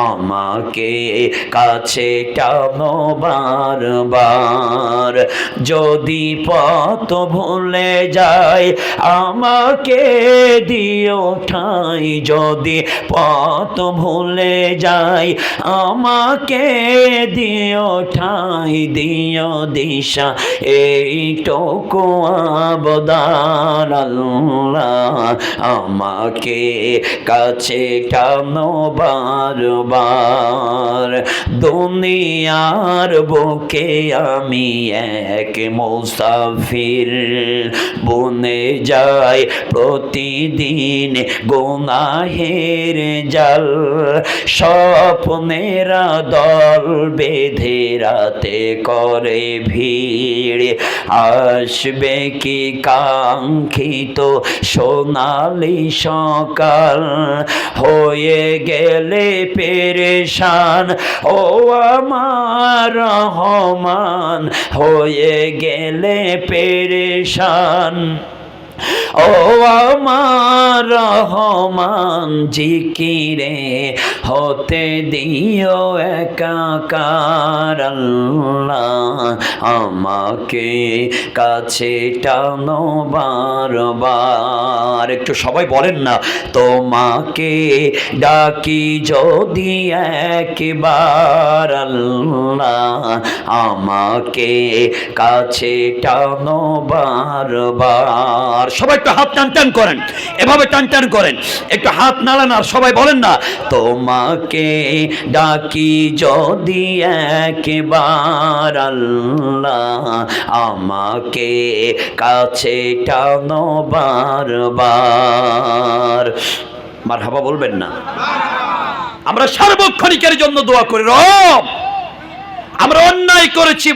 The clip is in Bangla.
আমাকে কাছে টানো বারবার। যদি পথ ভুলে যাই আমাকে দিও ঠাই, যদি পথ ভুলে যাই আমাকে দিও ঠাই, দিও দিশা এইটুকু আবদার আল্লাহ। আমাকে কাছে টানো বারবার। দুনিয়ার বুকে আমি এক মুসাফির, বনে যাই প্রতিদিন গুনাহের জাল। স্বপ্নেরা দল বেঁধে রাতে করে ভিড়, আসবে কি কাঙ্ক্ষিত সোনালি সকাল। হয়ে গেলে পেরেশান ও আমার রহমান, হয়ে গেলে পেরেশান ও আমার রহমান। জিকিরে হতে দিও একাকার আল্লাহ। আমাকে কাছে টানো বারবার। একটু সবাই বলেন না, তোমাকে ডাকি যদি একবার আল্লাহ। আমাকে কাছে টানো বারবার। সবাই একটু হাত টান টান করেন, এভাবে টান টান করেন, একটু হাত নাড়ান আর সবাই বলেন না, তোমাকে ডাকি যদি একবার আল্লাহ। আমাকে কাছে টানো বারবার। মারহাবা বলবেন না? আমরা সার্বক্ষণিকের জন্য দোয়া করি, রব আমরা অন্যায় করেছি।